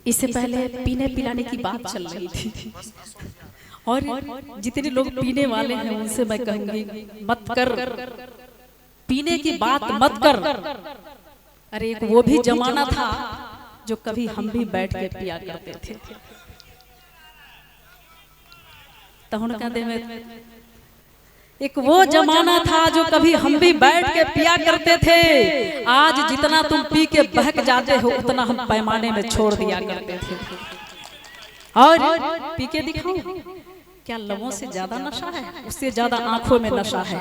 इससे पहले पीने पिलाने की बात चल रही थी और जितने लोग पीने वाले हैं उनसे मैं कहूंगी मत कर, पीने की बात मत कर। अरे एक वो भी जमाना था जो कभी हम भी बैठ के पिया करते थे। तो कहते हैं एक वो जमाना था जो कभी हम भी बैठ के पिया करते थे। आज जितना तुम पी के बहक जाते हो उतना हम पैमाने में छोड़ दिया करते थे। और पी के दिखाओ क्या लबों से ज्यादा नशा है, उससे ज्यादा आंखों में नशा है।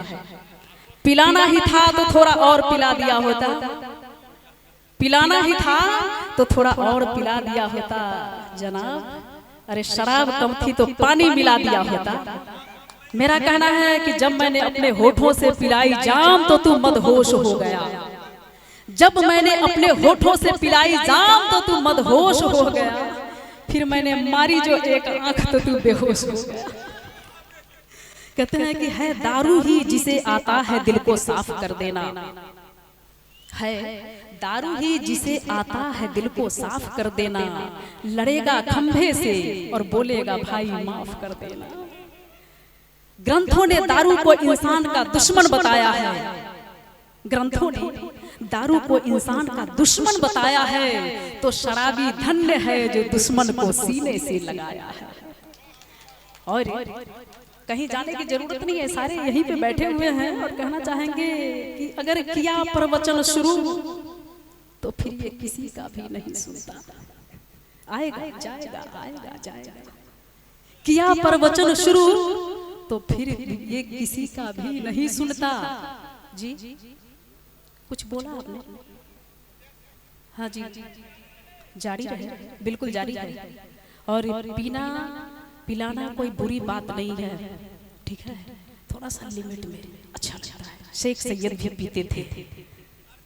पिलाना ही था तो थोड़ा और पिला दिया होता, पिलाना ही था तो थोड़ा और पिला दिया होता जनाब। अरे शराब कम थी तो पानी मिला दिया होता। मेरा कहना है कि जब मैंने अपने होठों से पिलाई जाम तो तू मदहोश हो गया। जब मैंने अपने होठों से पिलाई जाम तो तू मदहोश हो गया। फिर मैंने मारी जो एक आंख तो तू बेहोश हो गया। कहते हैं कि है दारू ही जिसे आता है दिल को साफ कर देना, है दारू ही जिसे आता है दिल को साफ कर देना। लड़ेगा खंभे से और बोलेगा भाई माफ कर देना। ग्रंथों ने दारू को इंसान का दुश्मन बताया है, ग्रंथों ने दारू को इंसान का दुश्मन बताया है। तो शराबी धन्य है जो दुश्मन को सीने से लगाया है। और कहीं जाने की जरूरत नहीं है, सारे यहीं पे बैठे हुए हैं और कहना चाहेंगे कि अगर किया प्रवचन शुरू तो फिर ये किसी का भी नहीं सुनता। आएगा जाएगा, आएगा जाएगा। किया प्रवचन शुरू तो फिर ये किसी का भी नहीं सुनता। जी कुछ बोला आपने? हाँ जी, जारी रहे, बिल्कुल जारी रहे। और पीना पिलाना कोई बुरी बात नहीं है, ठीक है, थोड़ा सा लिमिट में अच्छा लगता है। शेख सैयद भी पीते थे।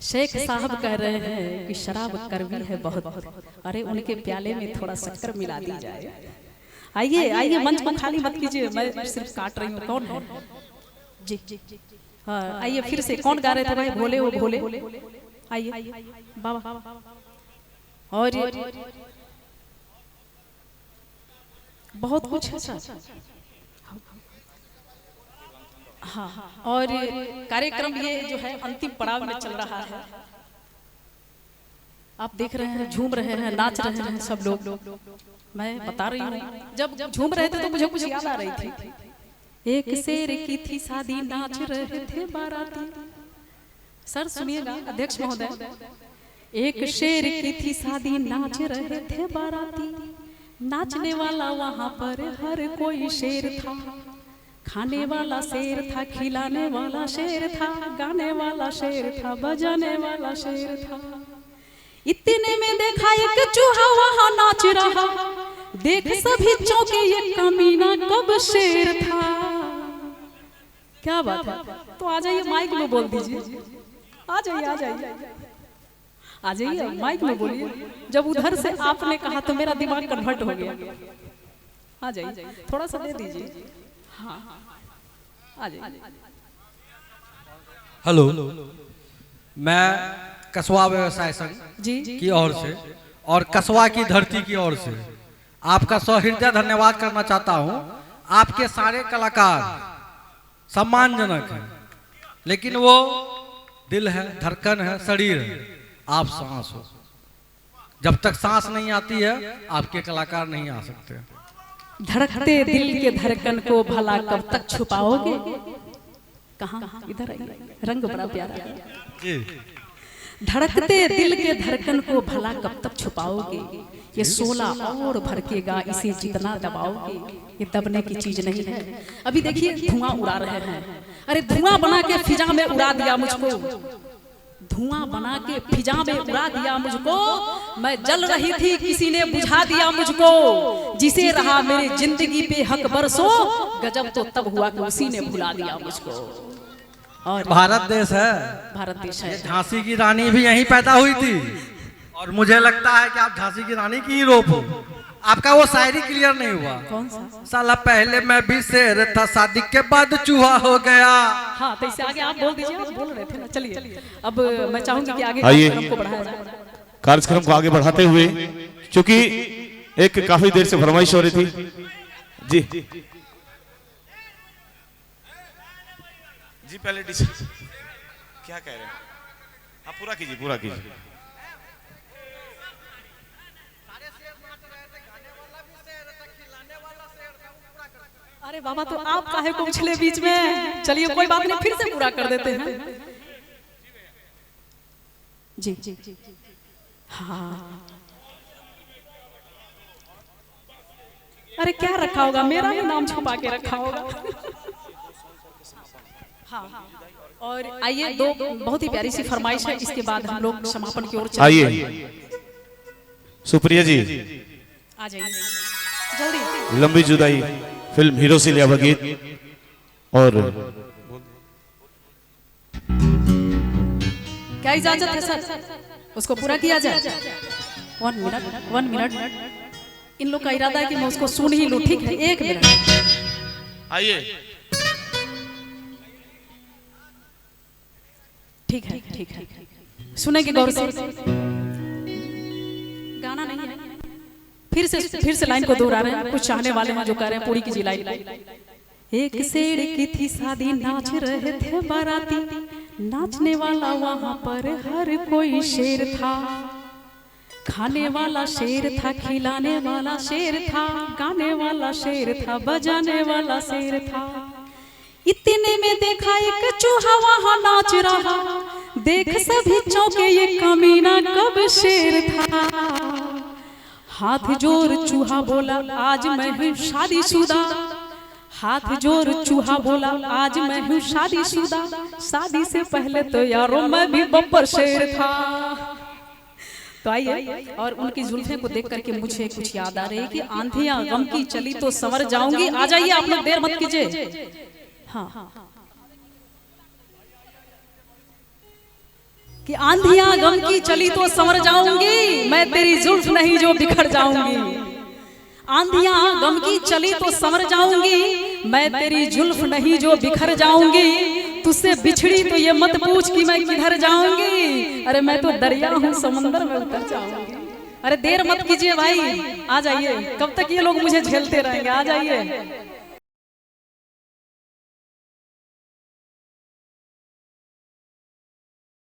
शेख साहब कह रहे हैं कि शराब कड़वी है बहुत, अरे उनके प्याले में थोड़ा शक्कर मिला दी जाए। आइए आइए, मंच को खाली मत कीजिए, मैं सिर्फ काट रही हूँ। कौन है जी? हाँ आइए, फिर से कौन गा रहे थे भाई? भोले वो भोले, आइए बाबा। और बहुत कुछ है। हाँ और कार्यक्रम ये जो है अंतिम पड़ाव में चल रहा है। आप देख रहे हैं, झूम रहे हैं, नाच रहे हैं सब लोग। मैं बता रही हूँ जब झूम रहे थे तो मुझे कुछ याद आ रही थी। एक शेर की थी शादी, नाच रहे थे बाराती। सर सुनिएगा अध्यक्ष महोदय। एक शेर की थी शादी, नाच रहे थे बाराती। नाचने वाला वहाँ पर हर कोई शेर था। खाने वाला शेर था, खिलाने वाला शेर था, गाने वाला शेर था, बजाने वाला शेर था। इतने में देखा एक चूहा वहाँ नाच रहा। देख सभी चौंके ये कमीना कब शेर था। क्या बात है? तो आ जाइए माइक में बोल दीजिए। आ जाइए आ जाइए आ जाइए, माइक में बोलिए। जब उधर से आपने कहा तो मेरा दिमाग कन्वर्ट हो गया। आ जाइए, थोड़ा सा दे दीजिए। हाँ आ जाइए। हेलो, मैं कसवा व्यवसाय संघ जी की ओर से और कसवा की धरती की ओर से आपका सहृदय धन्यवाद करना चाहता हूं। आपके सारे कलाकार सम्मानजनक हैं, लेकिन वो दिल है, धड़कन है, शरीर है, आप सांस हो। जब तक सांस नहीं आती है आपके कलाकार नहीं आ सकते। धड़कते दिल के धड़कन को भला कब तक छुपाओगे? कहाँ इधर आइए, रंग बड़ा प्यारा है जी। धड़कते दिल के धड़कन को भला कब तक छुपाओगे? ये शोला और भड़केगा इसे जितना दबाओगे। ये दबने की चीज नहीं है। अभी देखिए धुआं उड़ा रहे हैं। अरे धुआं बना के फिजा में उड़ा दिया मुझको, धुआं बना के फिजा में उड़ा दिया मुझको। मैं जल रही थी किसी ने बुझा दिया मुझको। जिसे रहा मेरी जिंदगी पे हक बरसो, गजब तो तब हुआ कि उसी ने भुला दिया मुझको। और भारत देश है, भारत देश है। झांसी की रानी भी यहीं पैदा हुई थी और मुझे लगता है कि आप झांसी की रानी की ही रूप हो। आपका वो शायरी क्लियर नहीं हुआ। कौन सा? साला पहले मैं भी शेर था, शादी के बाद चूहा हो गया। हाँ तो इससे आगे आप बोल दीजिए, आप बोल रहे थे ना। चलिए अब मैं चाहूंगी कि आगे आइए कार्यक्रम को बढ़ाया जाए। कार्यक्रम को आगे बढ़ाते हुए क्योंकि एक काफी देर से फरमाइश हो रही थी जी। जी पहले क्या कह रहे हैं आप? पूरा कीजिए, पूरा कीजिए। अरे बाबा तो आप काहे को उछले बीच में? चलिए कोई बात नहीं, फिर से पूरा कर देते हैं। जी हाँ। अरे क्या रखा होगा? मेरा भी नाम छुपा के रखा होगा। हाँ। और आइए, दो बहुत ही प्यारी सी फरमाइश है, इसके बाद हम लोग समापन की ओर चलेंगे। आइए सुप्रिया जी, आ जाइए जल्दी। लंबी जुदाई फिल्म हीरो से लिया गीत और क्या इजाजत है सर? उसको पूरा किया जाए। 1 मिनट। इन लोग का इरादा है कि मैं उसको सुन ही लूं, ठीक है? 1 मिनट। आइए। ठीक है। सुनेंगे गौर से। गाना नहीं है, फिर से लाइन को दोहरा रहे हैं। कुछ चाहने वाले हैं जो कह रहे हैं पूरी कीजिए लाइन। एक शेर की थी शादी, नाच रहे थे बाराती, नाचने वाला वहां पर हर कोई शेर था, खाने वाला शेर था, खिलाने वाला शेर था, गाने वाला शेर था, बजाने वाला शेर था। इतने में देखा एक चूहा वहां नाच रहा, देख सभी चौंके ये कमीना कब शेर था। हाथ जोर चूहा बोला आज मैं हूँ शादीशुदा, हाथ जोर चूहा बोला आज मैं हूँ शादीशुदा, शादी से पहले तो यारों मैं भी बब्बर शेर था। तो आइए, और उनकी जुल्फे को देख करके मुझे कुछ याद आ रही है कि आंधियां गम की चली तो संवर जाऊंगी। आ जाइए आप लोग, देर मत कीजिए। हाँ, कि आंधियां गम की चली तो संवर जाऊंगी, मैं तेरी जुल्फ नहीं जो बिखर जाऊंगी। आंधियां गम की चली तो संवर जाऊंगी, मैं तेरी जुल्फ नहीं जो बिखर जाऊंगी। तुझसे बिछड़ी तो ये मत पूछ कि मैं किधर जाऊंगी, अरे मैं तो दरिया हूँ समंदर में उतर जाऊंगी। अरे देर मत कीजिए भाई, आ जाइए। कब तक ये लोग मुझे झेलते रहेंगे? आ जाइए।